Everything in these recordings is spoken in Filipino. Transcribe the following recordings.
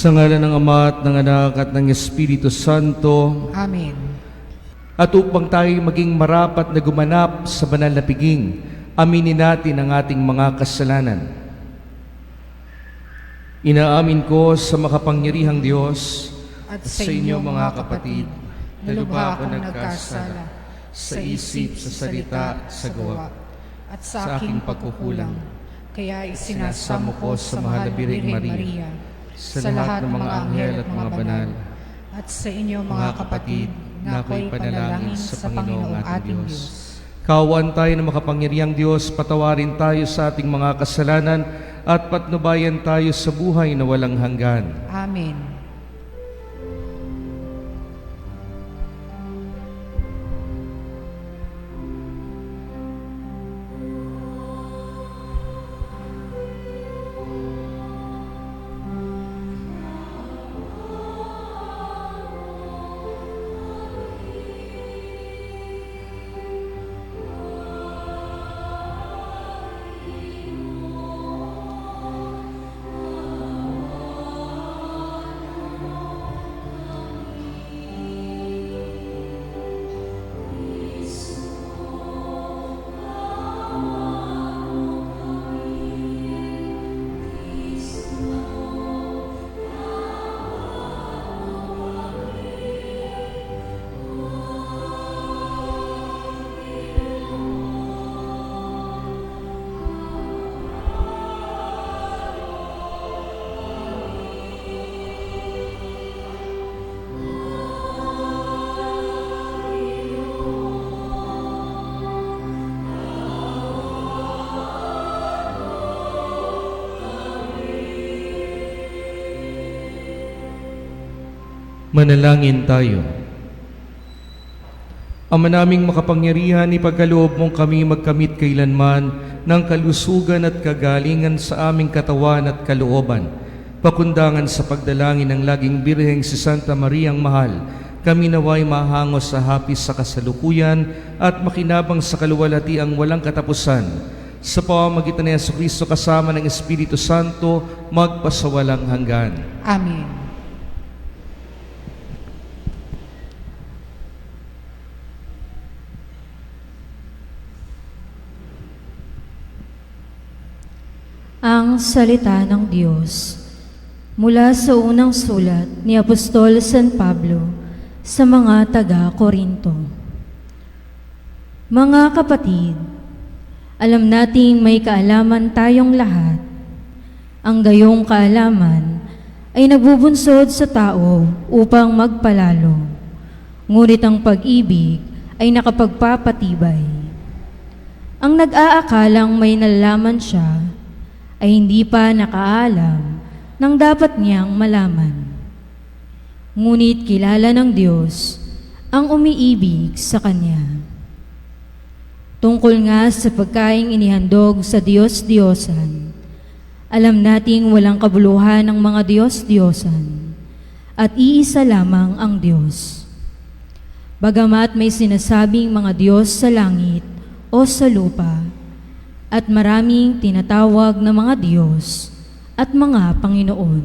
Sa ngalan ng Ama at ng Anak at ng Espiritu Santo. Amen. At upang tayo maging marapat na gumanap sa banal na piging, aminin natin ang ating mga kasalanan. Inaamin ko sa makapangyarihang Diyos At sa inyo mga kapatid, na lubha ako nagkasala sa isip, sa salita, sa gawa, at sa aking pagkukulang. Kaya isinasamo ko sa mahal na Birheng Maria, sa lahat ng mga anghel at mga banal, at sa inyo mga kapatid, na ako'y panalangin sa Panginoong ating Diyos. Kaawaan tayo ng makapangyarihang Diyos, patawarin tayo sa ating mga kasalanan, at patnubayan tayo sa buhay na walang hanggan. Amen. Manalangin tayo. Ama naming makapangyarihan, ipagkaloob mong kami magkamit kailanman ng kalusugan at kagalingan sa aming katawan at kalooban. Pakundangan sa pagdalangin ng laging Birheng si Santa Mariang Mahal, kami naway mahangos sa hapis sa kasalukuyan at makinabang sa kaluwalhatiang walang katapusan. Sa pamamagitan ni Jesucristo kasama ng Espiritu Santo, magpasawalang hanggan. Amen. Ang salita ng Diyos mula sa unang sulat ni Apostol San Pablo sa mga taga-Korinto. Mga kapatid, alam nating may kaalaman tayong lahat. Ang gayong kaalaman ay nagbubunsod sa tao upang magpalalo, ngunit ang pag-ibig ay nakapagpapatibay. Ang nag-aakalang may nalalaman siya ay hindi pa nakaalam ng dapat niyang malaman. Ngunit kilala ng Diyos ang umiibig sa Kanya. Tungkol nga sa pagkaing inihandog sa Diyos-Diyosan, alam nating walang kabuluhan ng mga Diyos-Diyosan at iisa lamang ang Diyos. Bagamat may sinasabing mga Diyos sa langit o sa lupa, at maraming tinatawag na mga Diyos at mga Panginoon.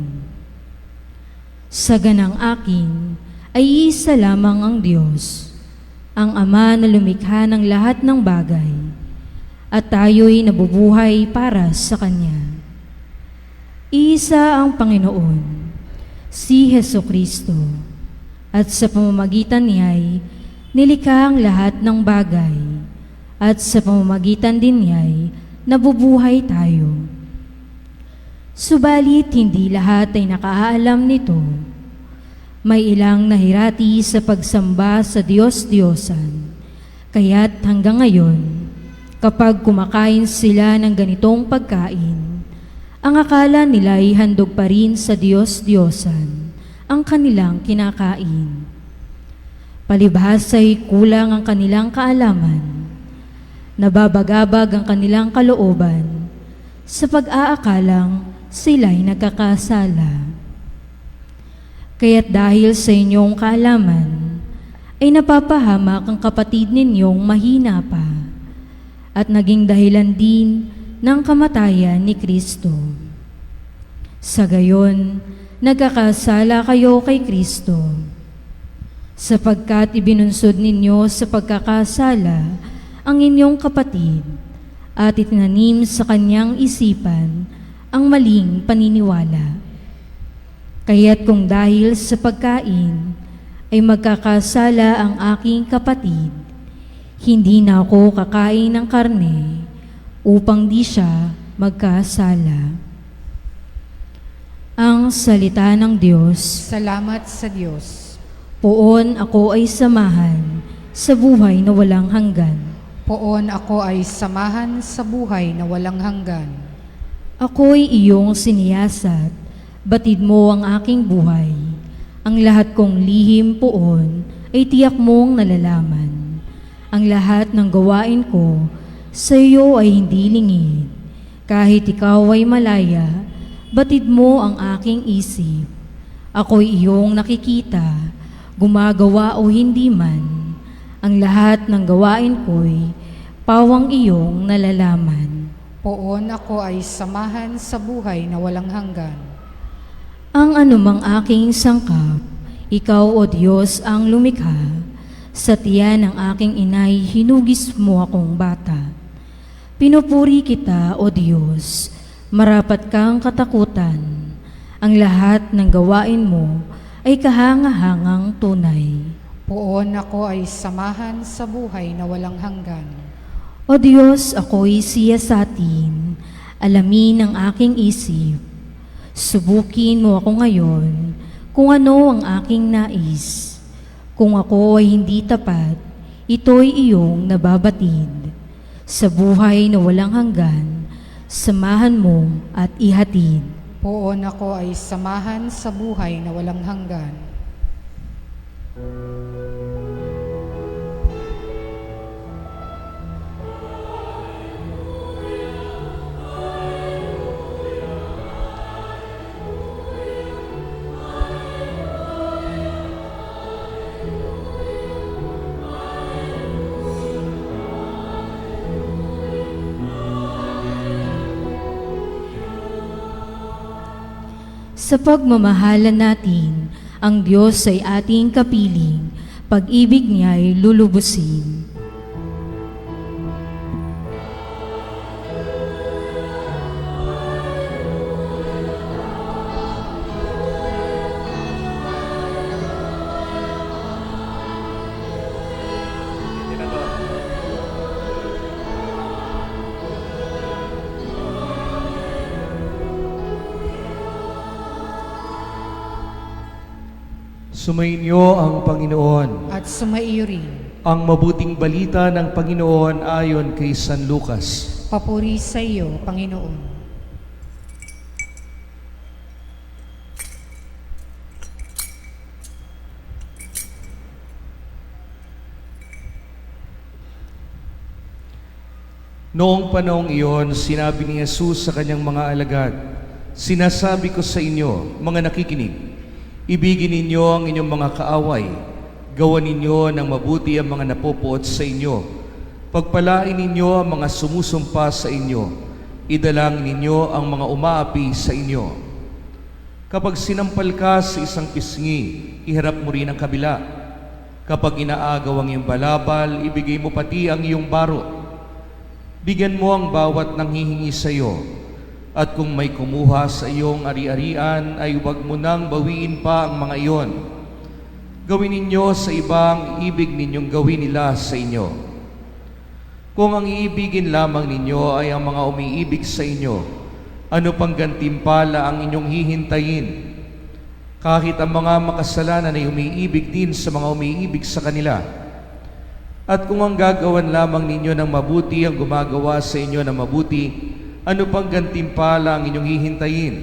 Sa ganang akin ay isa lamang ang Diyos, ang Ama na lumikha ng lahat ng bagay, at tayo'y nabubuhay para sa Kanya. Isa ang Panginoon, si Jesucristo, at sa pamamagitan niya'y nilikha ang lahat ng bagay, at sa pamamagitan din niya'y nabubuhay tayo. Subalit hindi lahat ay nakaalam nito. May ilang nahirati sa pagsamba sa Diyos-Diyosan, kaya't hanggang ngayon, kapag kumakain sila ng ganitong pagkain, ang akala nila ay handog pa rin sa Diyos-Diyosan ang kanilang kinakain. Palibhas ay kulang ang kanilang kaalaman. Nababagabag ang kanilang kalooban sa pag-aakalang sila'y nagkakasala. Kaya't dahil sa inyong kaalaman, ay napapahamak ang kapatid ninyong mahina pa at naging dahilan din ng kamatayan ni Kristo. Sa gayon, nagkakasala kayo kay Kristo. Sapagkat ibinunsod ninyo sa pagkakasala ang inyong kapatid at itinanim sa kanyang isipan ang maling paniniwala. Kaya't kung dahil sa pagkain ay magkakasala ang aking kapatid, hindi na ako kakain ng karne upang di siya magkasala. Ang salita ng Diyos. Salamat sa Diyos. Poon ako ay samahan sa buhay na walang hanggan. Poon ako ay samahan sa buhay na walang hanggan. Ako'y iyong siniyasat, batid mo ang aking buhay. Ang lahat kong lihim poon ay tiyak mong nalalaman. Ang lahat ng gawain ko sa iyo ay hindi lingid. Kahit ikaw ay malaya, batid mo ang aking isip. Ako'y iyong nakikita, gumagawa o hindi man. Ang lahat ng gawain ko'y pawang iyong nalalaman. Poon ako ay samahan sa buhay na walang hanggan. Ang anumang aking sangkap, ikaw o Diyos ang lumikha. Sa tiyan ng aking inay, hinugis mo akong bata. Pinupuri kita, O Diyos, marapat kang katakutan. Ang lahat ng gawain mo ay kahangahangang tunay. Poon ako ay samahan sa buhay na walang hanggan. O Diyos, ako'y siyasatin, alamin ang aking isip. Subukin mo ako ngayon kung ano ang aking nais. Kung ako ay hindi tapat, ito'y iyong nababatid. Sa buhay na walang hanggan, samahan mo at ihatid. Poon ako ay samahan sa buhay na walang hanggan. Sa pagmamahalan natin, ang Diyos ay ating kapiling, pag-ibig niya ay lulubusin. Sumainyo ang Panginoon. At sumaiyo rin. Ang mabuting balita ng Panginoon ayon kay San Lucas. Papuri sa iyo, Panginoon. Noong panahong iyon, sinabi ni Jesus sa kanyang mga alagad, "Sinasabi ko sa inyo, mga nakikinig, ibigin ninyo ang inyong mga kaaway, gawan ninyo ng mabuti ang mga napopoot sa inyo, pagpalain ninyo ang mga sumusumpa sa inyo, idalangin ninyo ang mga umaapi sa inyo. Kapag sinampal ka sa isang pisngi, iharap mo rin ang kabila. Kapag inaagaw ang iyong balabal, ibigay mo pati ang iyong baro. Bigyan mo ang bawat nanghihingi sa iyo. At kung may kumuha sa iyong ari-arian, ay huwag mo nang bawiin pa ang mga iyon. Gawin ninyo sa ibang ibig ninyong gawin nila sa inyo. Kung ang iibigin lamang ninyo ay ang mga umiibig sa inyo, ano pang gantimpala ang inyong hihintayin? Kahit ang mga makasalanan ay umiibig din sa mga umiibig sa kanila. At kung ang gagawan lamang ninyo ng mabuti ang gumagawa sa inyo ng mabuti, ano pang gantimpala ang inyong hihintayin?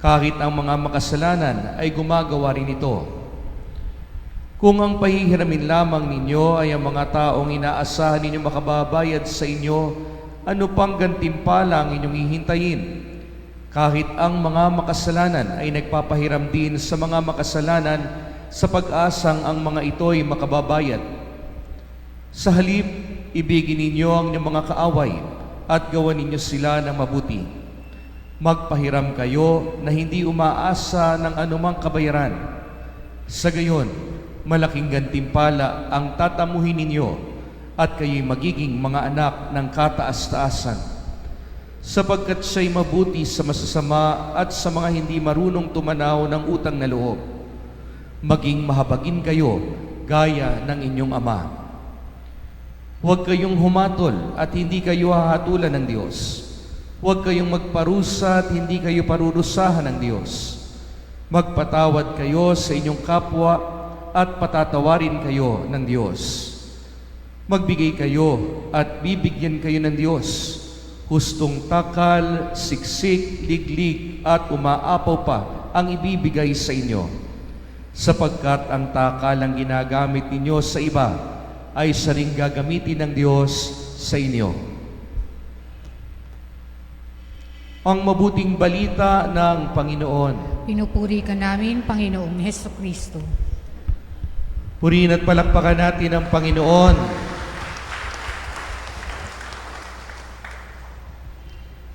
Kahit ang mga makasalanan ay gumagawa rin ito. Kung ang pahihiramin lamang ninyo ay ang mga taong inaasahan ninyo makababayad sa inyo, ano pang gantimpala ang inyong hihintayin? Kahit ang mga makasalanan ay nagpapahiram din sa mga makasalanan sa pag-asang ang mga ito'y makababayad. Sa halip, ibigin ninyo ang inyong mga kaaway at gawan ninyo sila ng mabuti. Magpahiram kayo na hindi umaasa ng anumang kabayaran. Sa gayon, malaking gantimpala ang tatamuhin ninyo at kayo'y magiging mga anak ng kataas-taasan. Sapagkat siya'y mabuti sa masasama at sa mga hindi marunong tumanaw ng utang na loob. Maging mahabagin kayo gaya ng inyong Ama. Huwag kayong humatol at hindi kayo hahatulan ng Diyos. Huwag kayong magparusa at hindi kayo parurusahan ng Diyos. Magpatawad kayo sa inyong kapwa at patatawarin kayo ng Diyos. Magbigay kayo at bibigyan kayo ng Diyos. Hustong takal, siksik, liglig at umaapaw pa ang ibibigay sa inyo. Sapagkat ang takalang ginagamit ninyo sa iba ay siya ring gagamitin ng Diyos sa inyo. Ang mabuting balita ng Panginoon. Pinupuri ka namin, Panginoong Hesukristo. Purihin at palakpakan natin ang Panginoon.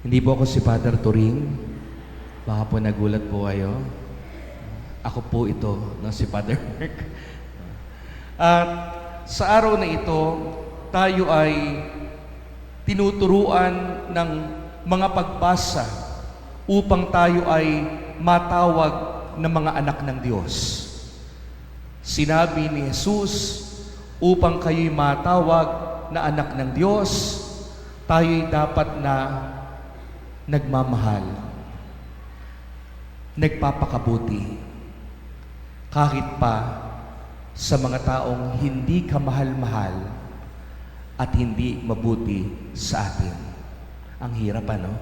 Hindi po ako si Father Turing. Baka po nagulat po kayo. Ako po ito, no, si Father Mark. At sa araw na ito, tayo ay tinuturuan ng mga pagbasa upang tayo ay matawag na mga anak ng Diyos. Sinabi ni Jesus, upang kayo'y matawag na anak ng Diyos, tayo'y dapat na nagmamahal, nagpapakabuti, kahit pa sa mga taong hindi ka mahal-mahal at hindi mabuti sa atin. Ang hirap, ano?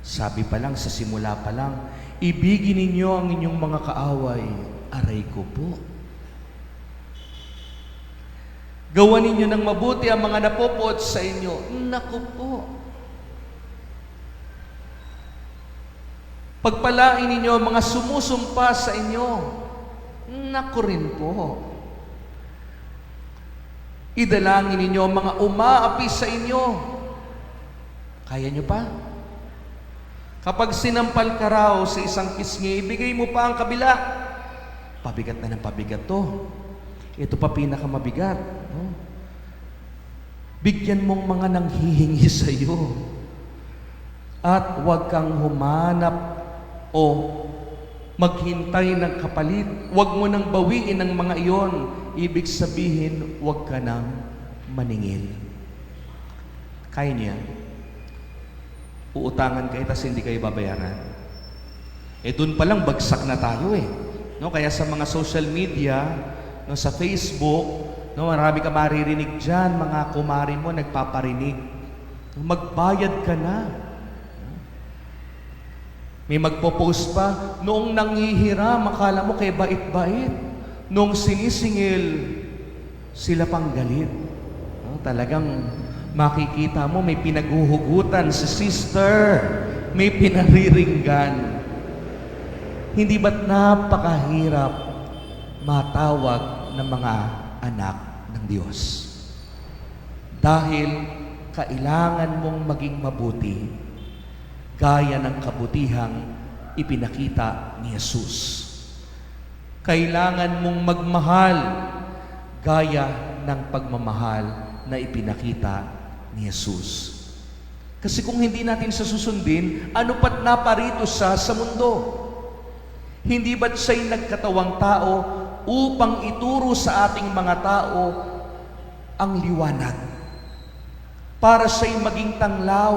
Sabi pa lang, sa simula pa lang, ibigin ninyo ang inyong mga kaaway. Aray ko po. Gawan ninyo ng mabuti ang mga napopoot sa inyo. Naku po. Pagpalain ninyo ang mga sumusumpa sa inyo. Naku rin po. Idalangin ninyo ang mga umaapi sa inyo. Kaya nyo pa? Kapag sinampal ka raw sa isang pisngi, ibigay mo pa ang kabila. Pabigat na ng pabigat to. Ito pa pinakamabigat. No? Bigyan mong mga nanghihingi sa iyo. At huwag kang humanap o maghintay ng kapalit. Huwag mo nang bawiin ang mga iyon. Ibig sabihin, huwag ka nang maningil. Kaya niya? Uutangan kayo, tas hindi kayo babayaran. Doon pa lang bagsak na tayo eh. No? Kaya sa mga social media, no, sa Facebook, no, marami ka maririnig dyan, mga kumari mo nagpaparinig. Magbayad ka na. May magpo-post pa, noong nangihiram, akala mo kay bait-bait. Noong sinisingil, sila pang galit. No? Talagang makikita mo may pinaghuhugutan si sister, may pinariringgan. Hindi ba't napakahirap matawag ng mga anak ng Diyos? Dahil kailangan mong maging mabuti gaya ng kabutihang ipinakita ni Jesus. Kailangan mong magmahal gaya ng pagmamahal na ipinakita ni Jesus. Kasi kung hindi natin sa susundin, ano pat naparito siya sa mundo? Hindi ba't siya'y nagkatawang tao upang ituro sa ating mga tao ang liwanag? Para siya'y maging tanglaw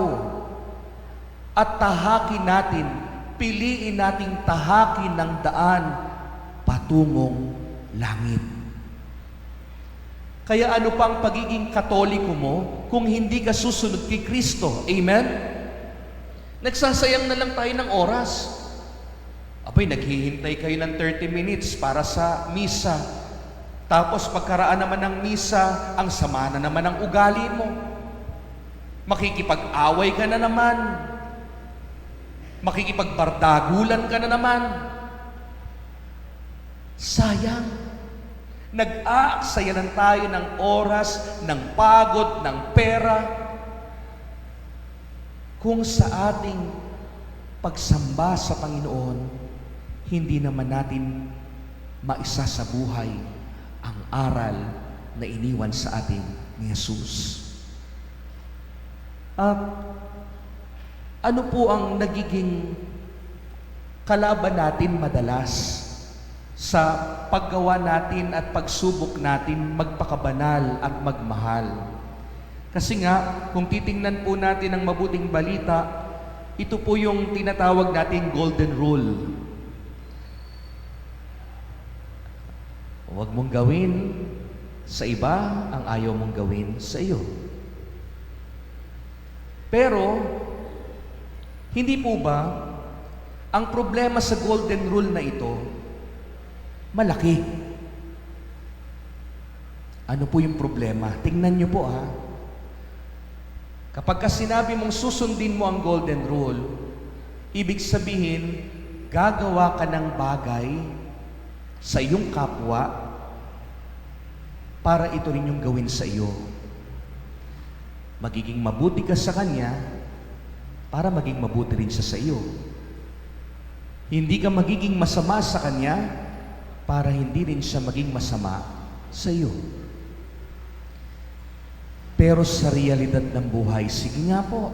at tahakin natin, piliin nating tahakin ng daan patungong langit. Kaya ano pa ang pagiging Katoliko mo kung hindi ka susunod kay Kristo? Amen? Nagsasayang na lang tayo ng oras. Abay, naghihintay kayo ng 30 minutes para sa misa. Tapos pagkaraan naman ng misa, ang sama na naman ang ugali mo. Makikipag-away ka na naman. Makikipagbardagulan ka na naman. Sayang. Nag-aaksayanan tayo ng oras, ng pagod, ng pera, kung sa ating pagsamba sa Panginoon, hindi naman natin maisa sa buhay ang aral na iniwan sa atin ni Jesus. At ano po ang nagiging kalaban natin madalas sa paggawa natin at pagsubok natin magpakabanal at magmahal? Kasi nga, kung titingnan po natin ang mabuting balita, ito po yung tinatawag nating golden rule. Huwag mong gawin sa iba ang ayaw mong gawin sa iyo. Pero, hindi po ba ang problema sa golden rule na ito malaki? Ano po yung problema? Tingnan niyo po Kapag sinabi mong susundin mo ang golden rule, ibig sabihin, gagawa ka ng bagay sa iyong kapwa para ito rin yung gawin sa iyo. Magiging mabuti ka sa kanya para maging mabuti rin siya sa iyo. Hindi ka magiging masama sa kanya para hindi rin siya maging masama sa iyo. Pero sa realidad ng buhay, sige nga po,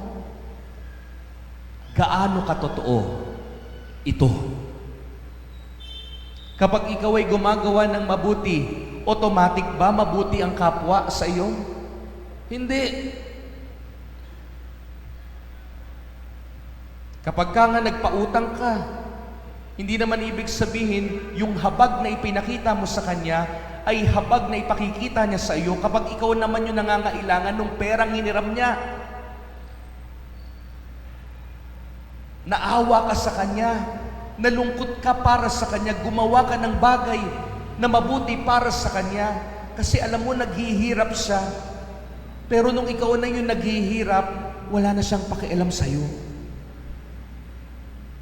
gaano katotoo ito? Kapag ikaw ay gumagawa ng mabuti, automatic ba mabuti ang kapwa sa iyo? Hindi. Kapag ka nga nagpautang ka, hindi naman ibig sabihin yung habag na ipinakita mo sa kanya ay habag na ipakikita niya sa iyo kapag ikaw naman yung nangangailangan ng perang hiniram niya. Naawa ka sa kanya, nalungkot ka para sa kanya, gumawa ka ng bagay na mabuti para sa kanya kasi alam mo naghihirap siya. Pero nung ikaw na yung naghihirap, wala na siyang pakialam sa iyo.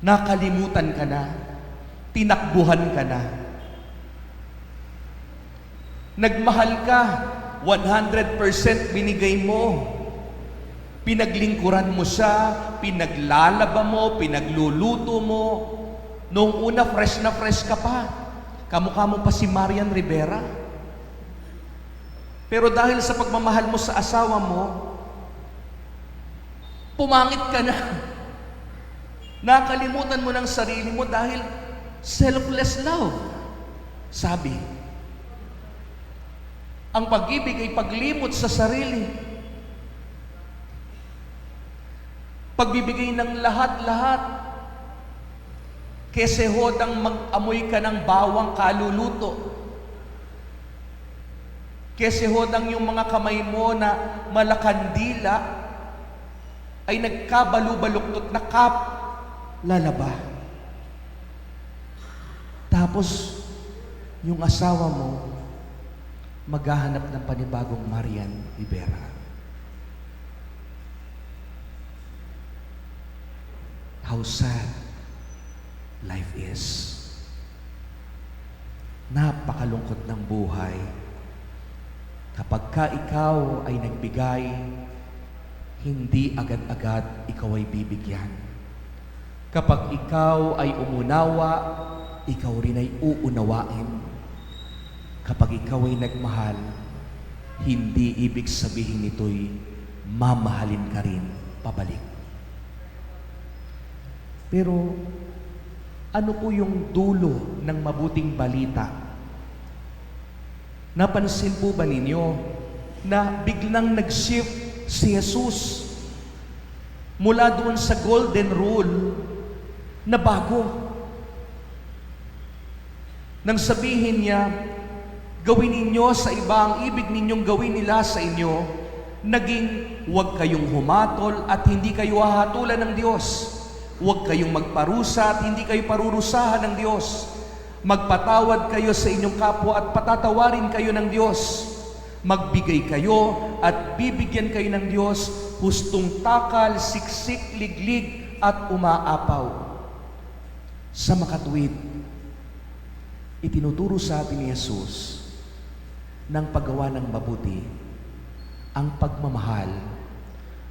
Nakalimutan ka na, tinakbuhan ka na. Nagmahal ka, 100% binigay mo. Pinaglingkuran mo siya, pinaglalaba mo, pinagluluto mo. Noong una, fresh na fresh ka pa. Kamukha mo pa si Marian Rivera. Pero dahil sa pagmamahal mo sa asawa mo, pumangit ka na. Nakalimutan mo ng sarili mo dahil selfless love. Sabi, ang pag-ibig ay paglimot sa sarili. Pagbibigay ng lahat-lahat. Kese hodang mag-amoy ka ng bawang kaluluto. Kese hodang yung mga kamay mo na malakandila ay nagkabalu-baluktot na lalaba. Tapos, yung asawa mo, maghahanap ng panibagong Marian Rivera. How sad life is. Napakalungkot ng buhay. Kapag ka ikaw ay nagbigay, hindi agad-agad ikaw ay bibigyan. Kapag ikaw ay umunawa, ikaw rin ay uunawain. Kapag ikaw ay nagmahal, hindi ibig sabihin nito'y mamahalin ka rin pabalik. Pero, ano po yung dulo ng mabuting balita? Napansin po ba ninyo na biglang nag-shift si Jesus mula doon sa golden rule na bago? Nang sabihin niya, gawin ninyo sa iba ang ibig ninyong gawin nila sa inyo, naging huwag kayong humatol at hindi kayo hahatulan ng Diyos. Huwag kayong magparusa at hindi kayo parurusahan ng Diyos. Magpatawad kayo sa inyong kapwa at patatawarin kayo ng Diyos. Magbigay kayo at bibigyan kayo ng Diyos, hustong takal, siksik, liglig at umaapaw. Sa makatuwid, itinuturo sa atin ni Jesus ng paggawa ng mabuti, ang pagmamahal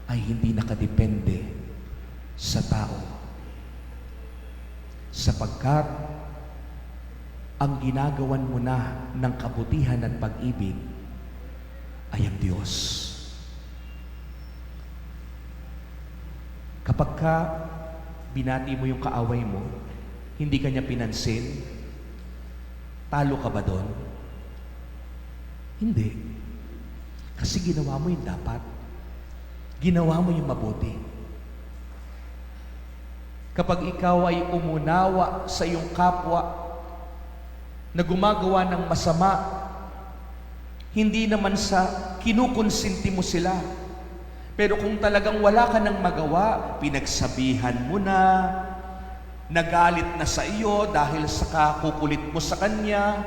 ay hindi nakadepende sa tao. sapagkat ang ginagawan mo na ng kabutihan at pag-ibig ay ang Diyos. Kapag ka binati mo yung kaaway mo, hindi ka niya pinansin, talo ka ba doon? Hindi. Kasi ginawa mo yung dapat. Ginawa mo yung mabuti. Kapag ikaw ay umunawa sa iyong kapwa na gumagawa ng masama, hindi naman sa kinukonsinti mo sila. Pero kung talagang wala ka nang magawa, pinagsabihan mo na, nagalit na sa iyo dahil sa kakukulit mo sa kanya,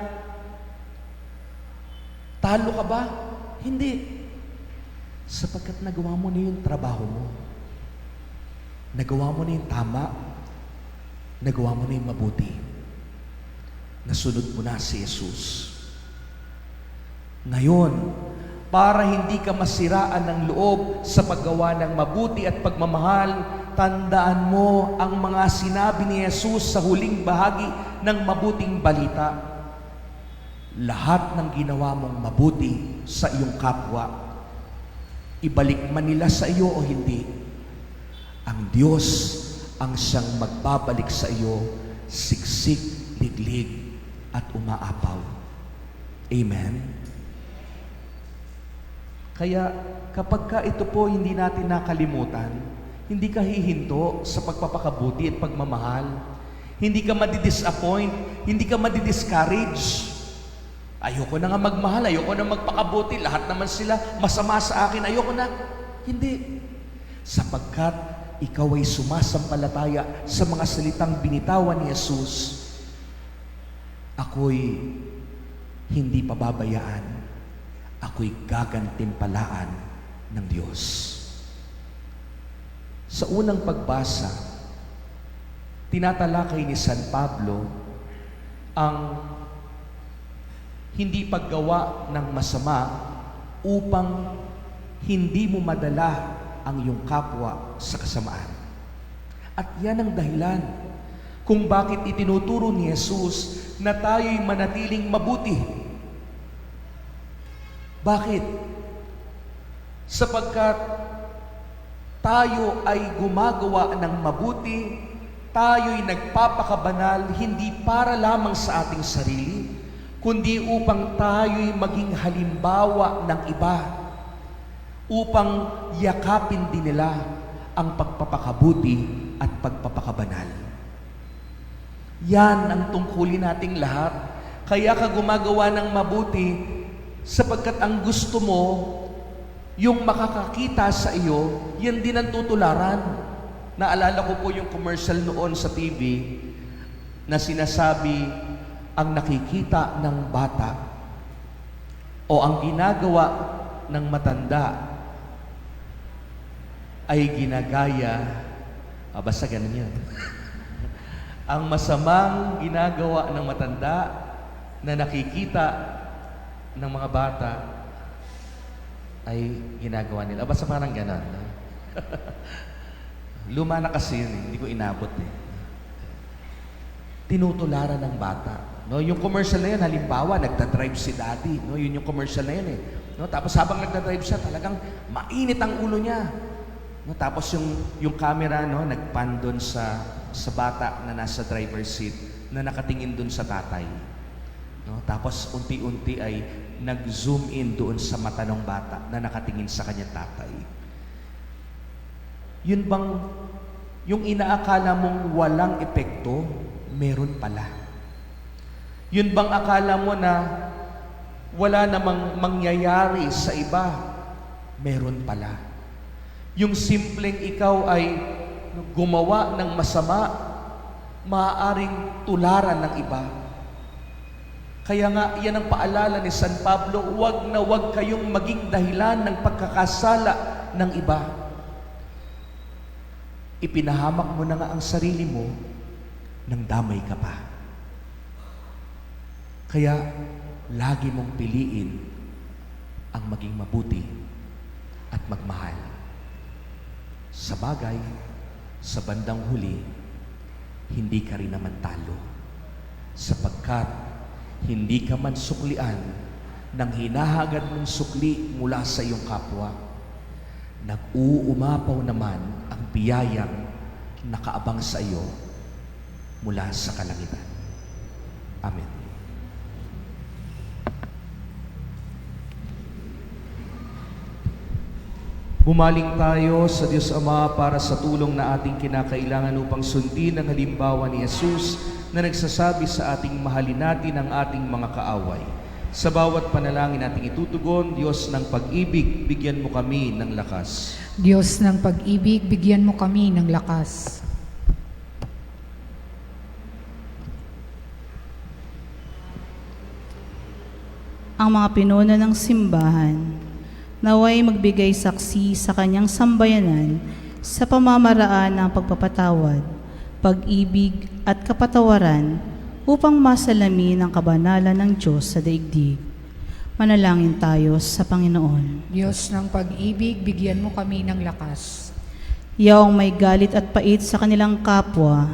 talo ka ba? Hindi. Sapagkat nagawa mo na yung trabaho mo. Nagawa mo na yung tama. Nagawa mo na yung mabuti. Nasunod mo na si Jesus. Ngayon, para hindi ka masiraan ng loob sa paggawa ng mabuti at pagmamahal, tandaan mo ang mga sinabi ni Jesus sa huling bahagi ng mabuting balita. Lahat ng ginawa mong mabuti sa iyong kapwa, ibalik man nila sa iyo o hindi, ang Diyos ang siyang magbabalik sa iyo, siksik, liglig, at umaapaw. Amen? Kaya kapag ka ito po hindi natin nakalimutan, hindi ka hihinto sa pagpapakabuti at pagmamahal. Hindi ka madidisappoint, hindi ka madidiscourage. Ayoko na nga magmahal, ayoko na magpakabuti, lahat naman sila masama sa akin, ayoko na. Hindi. Sapagkat ikaw ay sumasampalataya sa mga salitang binitawan ni Jesus, ako'y hindi pababayaan. Ako'y gagantimpalaan ng Diyos. Sa unang pagbasa, tinatalakay ni San Pablo ang hindi paggawa ng masama upang hindi mo madala ang iyong kapwa sa kasamaan. At yan ang dahilan kung bakit itinuturo ni Jesus na tayo'y manatiling mabuti. Bakit? Sapagkat tayo ay gumagawa ng mabuti, tayo'y nagpapakabanal hindi para lamang sa ating sarili, kundi upang tayo'y maging halimbawa ng iba, upang yakapin din nila ang pagpapakabuti at pagpapakabanal. Yan ang tungkulin nating lahat. Kaya ka gumagawa ng mabuti sapagkat ang gusto mo, yung makakakita sa iyo, yan din ang tutularan. Naalala ko po yung commercial noon sa TV na sinasabi, ang nakikita ng bata o ang ginagawa ng matanda ay ginagaya, basta ganun yun. Ang masamang ginagawa ng matanda na nakikita ng mga bata ay ginagawa nila. Basta parang gano'n. No? Luma na kasi yun, hindi ko inabot eh. Tinutularan ng bata. No? Yung commercial na yun, halimbawa, nagdadrive si daddy. No? Yun yung commercial na yun eh. No? Tapos habang nagdadrive siya, talagang mainit ang ulo niya. No? Tapos yung camera, no, nagpan doon sa bata na nasa driver's seat na nakatingin doon sa tatay. No? Tapos unti-unti ay nag-zoom in doon sa mata ng bata na nakatingin sa kanyang tatay. Yun bang yung inaakala mong walang epekto, meron pala. Yun bang akala mo na wala namang mangyayari sa iba, meron pala. Yung simpleng ikaw ay gumawa ng masama, maaaring tularan ng iba. Kaya nga, yan ang paalala ni San Pablo, huwag na huwag kayong maging dahilan ng pagkakasala ng iba. Ipinahamak mo na nga ang sarili mo nang damay ka pa. Kaya, lagi mong piliin ang maging mabuti at magmahal. Sa bagay, sa bandang huli, hindi ka rin naman talo. Sapagkat hindi ka man suklian ng hinahagad mong sukli mula sa iyong kapwa. Nag-uumapaw naman ang biyayang nakaabang sa iyo mula sa kalangitan. Amen. Bumaling tayo sa Diyos Ama para sa tulong na ating kinakailangan upang sundin ang halimbawa ni Jesus na nagsasabi sa ating mahalin natin ang ating mga kaaway. Sa bawat panalangin nating itutugon, Diyos ng pag-ibig, bigyan mo kami ng lakas. Diyos ng pag-ibig, bigyan mo kami ng lakas. Ang mga pinuno ng simbahan, naway magbigay saksi sa kanyang sambayanan sa pamamaraan ng pagpapatawad, pag-ibig at kapatawaran upang masalamin ang kabanalan ng Diyos sa daigdig. Manalangin tayo sa Panginoon. Diyos ng pag-ibig, bigyan mo kami ng lakas. Yaong may galit at pait sa kanilang kapwa,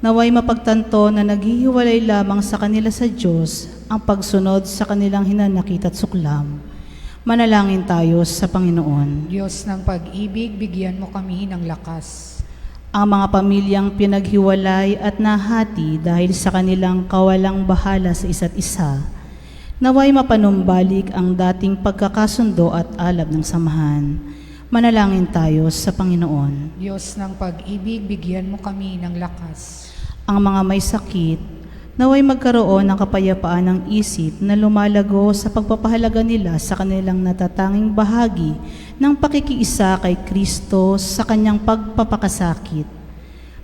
naway mapagtanto na naghihiwalay lamang sa kanila sa Diyos ang pagsunod sa kanilang hinanakit at suklam. Manalangin tayo sa Panginoon. Diyos ng pag-ibig, bigyan mo kami ng lakas. Ang mga pamilyang pinaghiwalay at nahati dahil sa kanilang kawalang bahala sa isa't isa, naway mapanumbalik ang dating pagkakasundo at alab ng samahan. Manalangin tayo sa Panginoon. Diyos ng pag-ibig, bigyan mo kami ng lakas. Ang mga may sakit, naway magkaroon ng kapayapaan ng isip na lumalago sa pagpapahalaga nila sa kanilang natatanging bahagi ng pakikiisa kay Kristo sa kanyang pagpapakasakit.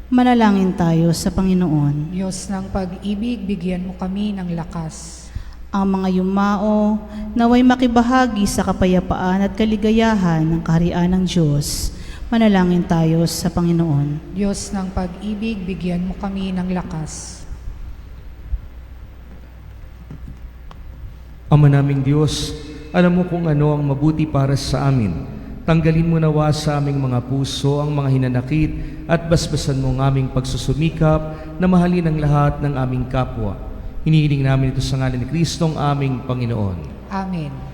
Manalangin tayo sa Panginoon. Diyos ng pag-ibig, bigyan mo kami ng lakas. Ang mga yumao, naway makibahagi sa kapayapaan at kaligayahan ng kaharian ng Diyos. Manalangin tayo sa Panginoon. Diyos ng pag-ibig, bigyan mo kami ng lakas. Ama naming Diyos, alam mo kung ano ang mabuti para sa amin. Tanggalin mo nawa sa aming mga puso ang mga hinanakit at basbasan mo ang aming pagsusumikap na mahalin ang lahat ng aming kapwa. Hinihiling namin ito sa ngalan ni Kristong aming Panginoon. Amen.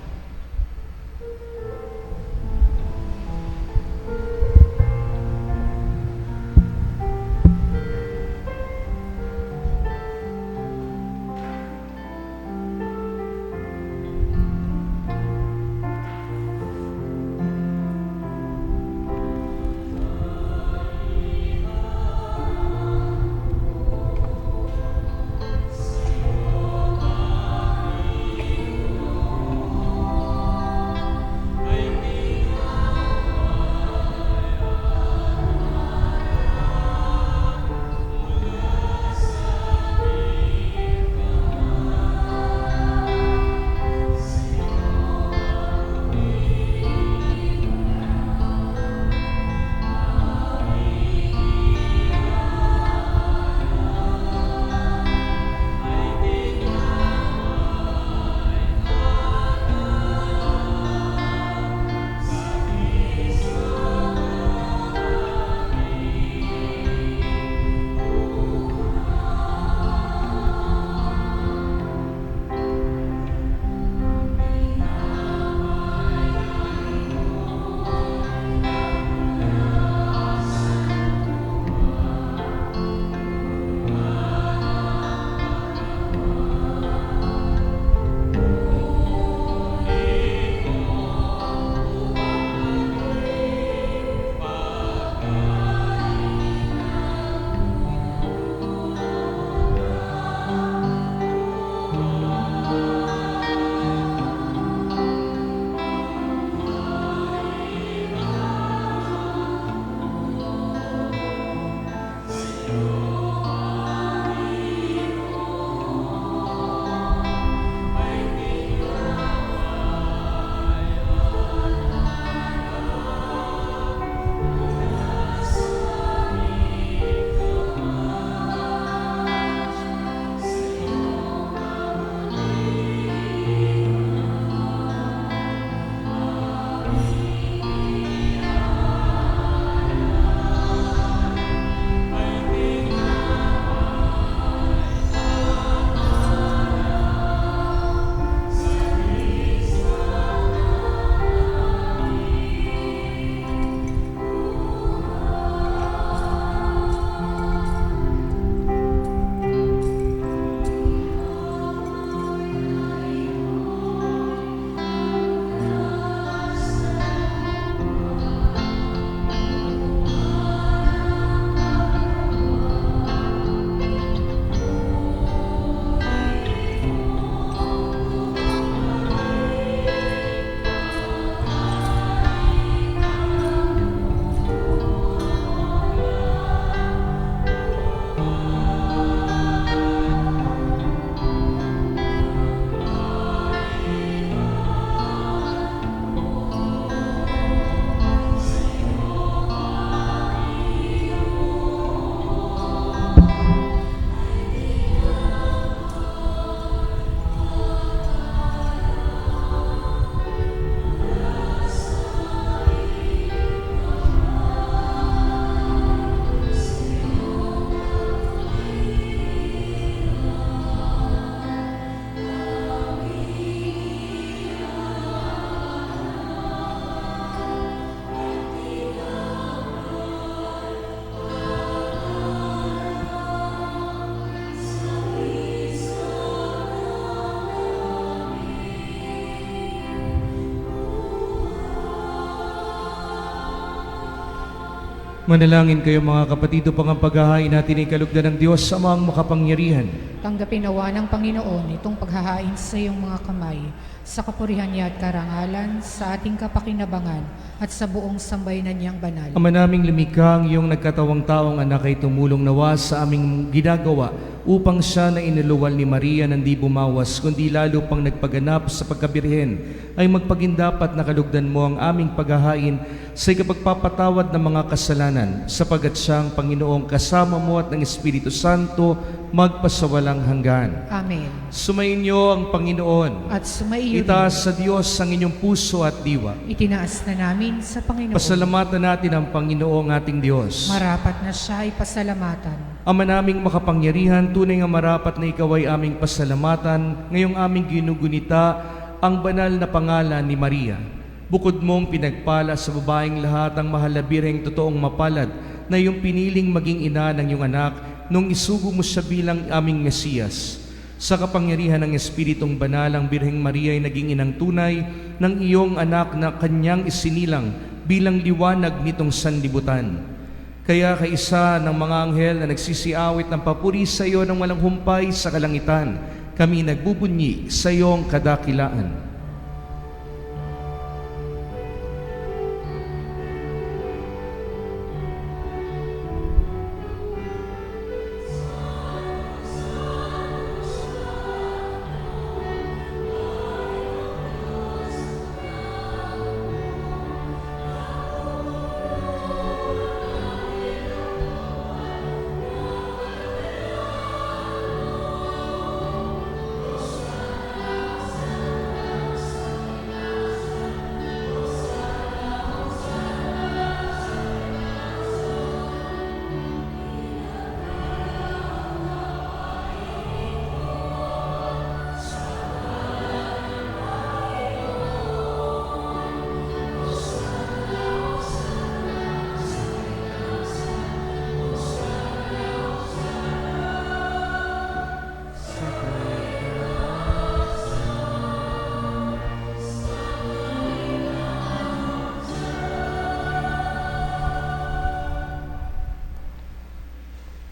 Manalangin kayo mga kapatid upang ang paghahain natin ay kalugdan ng Diyos sa amang makapangyarihan. Tanggapin nawa ng Panginoon itong paghahain sa iyong mga kamay, sa kapurihan niya at karangalan, sa ating kapakinabangan, at sa buong sambayanan niyang banal. Ama naming lumikha, ang iyong nagkatawang taong anak ay tumulong nawa sa aming ginagawa upang siya na inuluwal ni Maria nang di bumawas, kundi lalo pang nagpaganap sa pagkabirhen, ay magpagindapat na kalugdan mo ang aming paghahain sa ikapagpapatawad ng mga kasalanan, sapagat siyang Panginoong kasama mo at ng Espiritu Santo magpasawalang hanggan. Amen. Sumainyo ang Panginoon. At sumaiyo Itaas sa Diyos ang inyong puso at diwa. itinaas na namin sa Panginoon. Pasalamatan natin ang Panginoong ating Diyos. Marapat na siya ay pasalamatan. Ama naming makapangyarihan, tunay nga marapat na ikaw ay aming pasalamatan, ngayong aming ginugunita ang banal na pangalan ni Maria. Bukod mong pinagpala sa babaeng lahat ang mahal na birheng totoong mapalad na iyong piniling maging ina ng iyong anak nung isugo mo siya bilang aming Mesiyas. Sa kapangyarihan ng Espiritong Banal, ang Birheng Maria ay naging inang tunay ng iyong anak na kanyang isinilang bilang liwanag nitong sanlibutan. Kaya kaisa ng mga anghel na nagsisiawit ng papuri sa iyo ng walang humpay sa kalangitan, kami nagbubunyi sa iyong kadakilaan.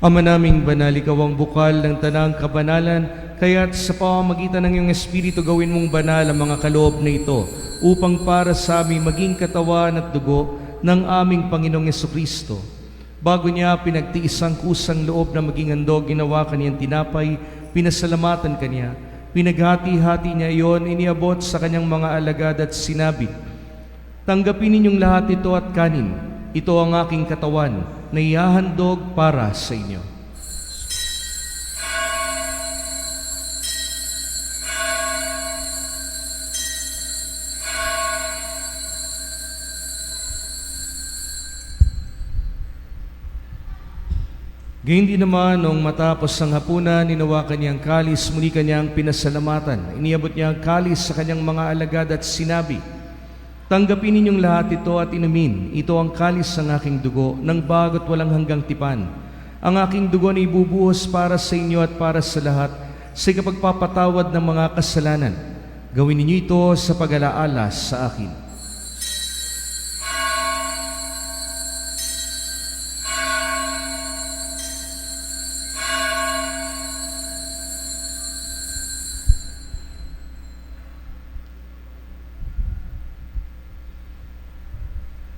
Ama naming banal, ikaw ang bukal ng tanang kabanalan, kaya't sa pamamagitan ng iyong Espiritu gawin mong banal ang mga kaloob na ito, upang para sa aming maging katawan at dugo ng aming Panginoong Jesucristo. Bago niya pinagtiis ang kusang loob na maging handog, ginawa kaniyang tinapay, pinasalamatan kaniya, pinaghati-hati niya iyon, iniabot sa kanyang mga alagad at sinabi, "Tanggapin ninyong lahat ito at kanin. Ito ang aking katawan na ihahandog para sa inyo." Gayun din naman, nung matapos ang hapunan, ninawakan niya ang kalis, muli kanyang pinasalamatan. Iniabot niya ang kalis sa kanyang mga alagad at sinabi, "Tanggapin ninyong lahat ito at inumin. Ito ang kalis ng aking dugo, ng bago't walang hanggang tipan. Ang aking dugo na ibubuhos para sa inyo at para sa lahat, sa ikapagpapatawad ng mga kasalanan. Gawin ninyo ito sa pag-alaala sa akin."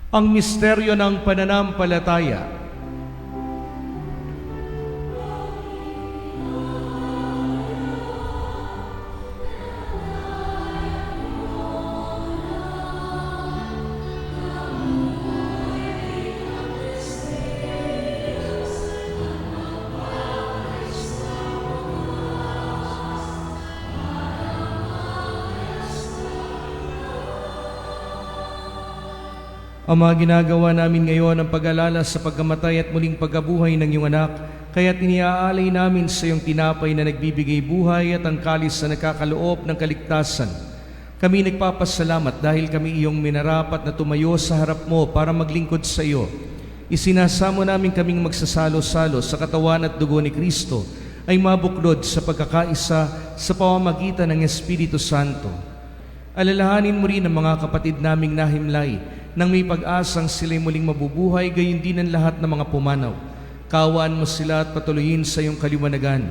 Ang misteryo ng pananampalataya. Ama, ginagawa namin ngayon ang pag-alala sa pagkamatay at muling pagkabuhay ng iyong anak, kaya't iniaalay namin sa iyong tinapay na nagbibigay buhay at ang kalis na nakakaloob ng kaligtasan. Kami nagpapasalamat dahil kami iyong minarapat na tumayo sa harap mo para maglingkod sa iyo. Isinasamo namin kaming magsasalo-salo sa katawan at dugo ni Kristo ay mabuklod sa pagkakaisa sa pamamagitan ng Espiritu Santo. Alalahanin mo rin ang mga kapatid naming nahimlay nang may pag-asang sila'y muling mabubuhay, gayon din ang lahat ng mga pumanaw. Kaawaan mo sila at patuloyin sa iyong kaliwanagan.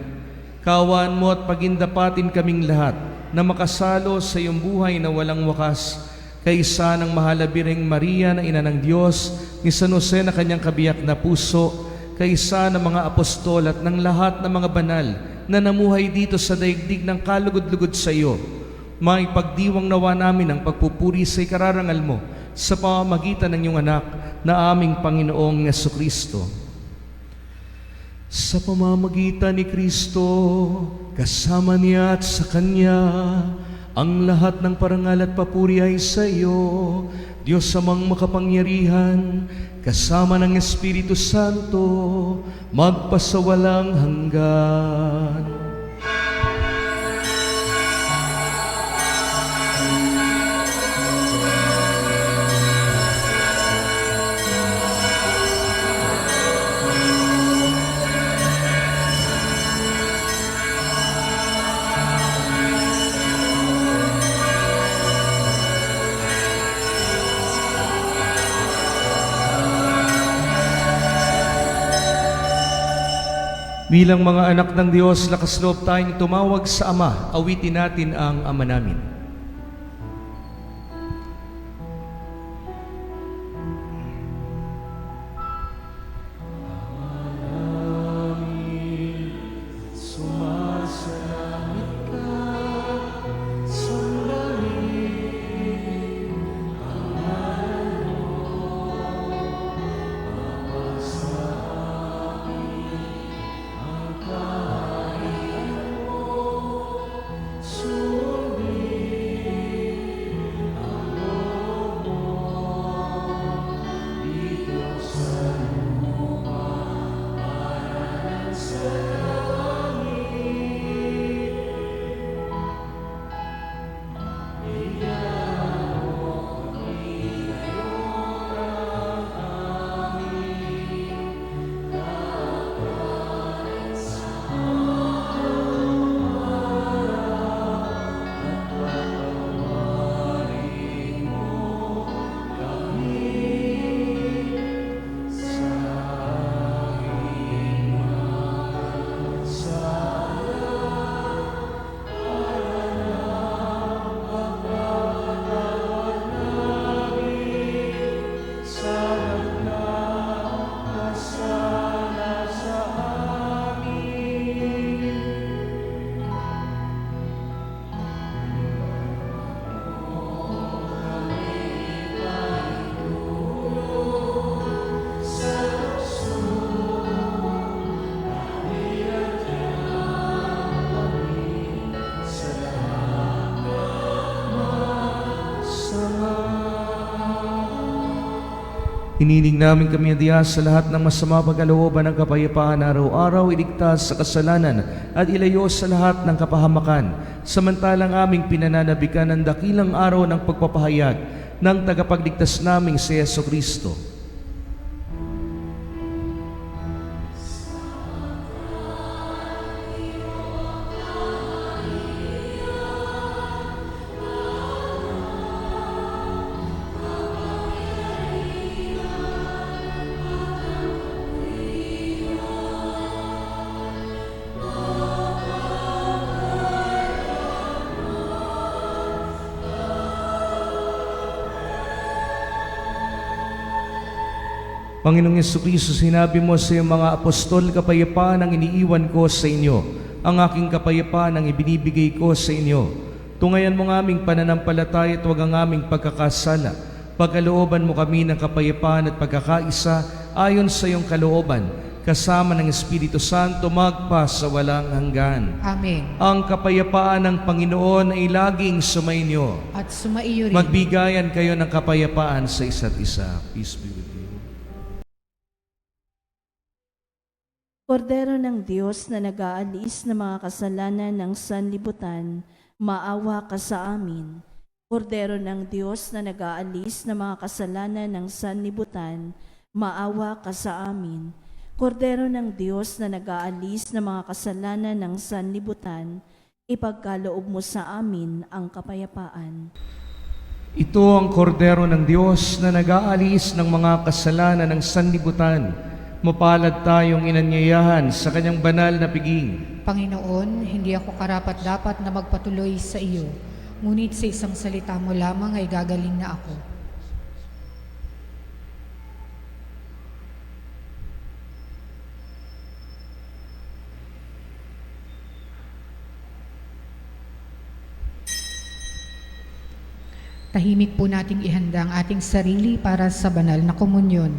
Kaawaan mo at pagindapatin kaming lahat na makasalo sa iyong buhay na walang wakas, kaysa ng mahal na Birheng Maria na ina ng Diyos, ni San Jose na kanyang kabiyak na puso, kaysa ng mga apostol at ng lahat ng mga banal na namuhay dito sa daigdig ng kalugod-lugod sa iyo. Maipagdiwang nawa namin ang pagpupuri sa ikararangal mo sa pamamagitan ng iyong anak na aming Panginoong Jesucristo. Sa pamamagitan ni Kristo, kasama niya at sa Kanya, ang lahat ng parangal at papuri ay sa iyo, Diyos amang makapangyarihan, kasama ng Espiritu Santo, magpasawalang hanggan. Bilang mga anak ng Diyos, lakas loob tayong tumawag sa Ama. Awitin natin ang Ama namin. Hiniling namin kami diya sa lahat ng masama pagkalooban ng kapayapaan araw-araw, iligtas sa kasalanan at ilayo sa lahat ng kapahamakan. Samantalang aming pinananabikan ang dakilang araw ng pagpapahayag ng tagapagligtas naming si Jesucristo. Panginoong Jesucristo, sinabi mo sa iyong mga apostol, kapayapaan ang iniiwan ko sa inyo. Ang aking kapayapaan ang ibinibigay ko sa inyo. Tungayan mo ng aming pananampalataya at huwag ang aming pagkakasala. Pagkalooban mo kami ng kapayapaan at pagkakaisa ayon sa iyong kalooban, kasama ng Espiritu Santo magpa sa walang hanggan. Amen. Ang kapayapaan ng Panginoon ay laging sumainyo. At sumaiyo rin. Magbigayan kayo ng kapayapaan sa isa't isa. Peace be with you. Kordero ng Diyos na nag-aalis ng mga kasalanan ng sanlibutan, maawa ka sa amin. Kordero ng Diyos na nag-aalis ng mga kasalanan ng sanlibutan, maawa ka sa amin. Kordero ng Diyos na nag-aalis ng mga kasalanan ng sanlibutan, ipagkaloob mo sa amin ang kapayapaan. Ito ang kordero ng Diyos na nag-aalis ng mga kasalanan ng sanlibutan. Mapalad tayong inanyayahan sa kanyang banal na piging. Panginoon, hindi ako karapat-dapat na magpatuloy sa iyo, ngunit sa isang salita mo lamang ay gagaling na ako. Tahimik po nating ihanda ang ating sarili para sa banal na komunyon.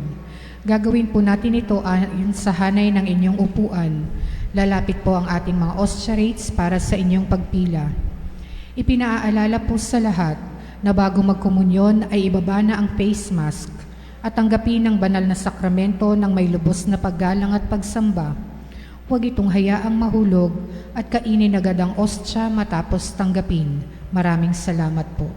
Gagawin po natin ito ayon sa hanay ng inyong upuan. Lalapit po ang ating mga osterites para sa inyong pagpila. Ipinaaalala po sa lahat na bago magkomunyon ay ibaba na ang face mask at tanggapin ang banal na sakramento ng may lubos na paggalang at pagsamba. Huwag itong hayaang mahulog at kainin agad ang ostya matapos tanggapin. Maraming salamat po.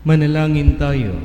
Manalangin tayo.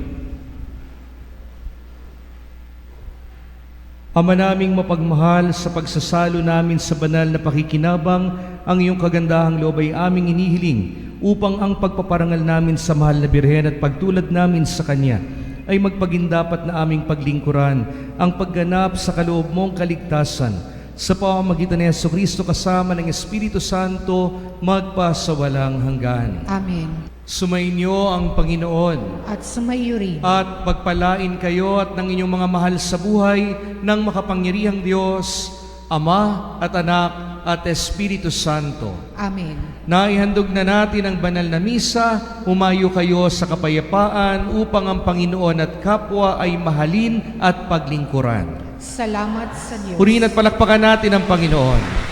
Ama naming mapagmahal, sa pagsasalo namin sa banal na pakikinabang, ang iyong kagandahang loob ay aming inihiling upang ang pagpaparangal namin sa mahal na Birhen at pagtulad namin sa Kanya ay magpagindapat na aming paglingkuran ang pagganap sa kaloob mong kaligtasan sa pamamagitan ni Jesucristo kasama ng Espiritu Santo magpasawalang hanggan. Amen. Sumainyo ang Panginoon At sumayo rin. at pagpalain kayo at ng inyong mga mahal sa buhay ng makapangyarihang Diyos, Ama at Anak at Espiritu Santo. Amen. Naihandog na natin ang banal na misa, humayo kayo sa kapayapaan upang ang Panginoon at kapwa ay mahalin at paglingkuran. Salamat sa Diyos. Purihin at palakpakan natin ang Panginoon.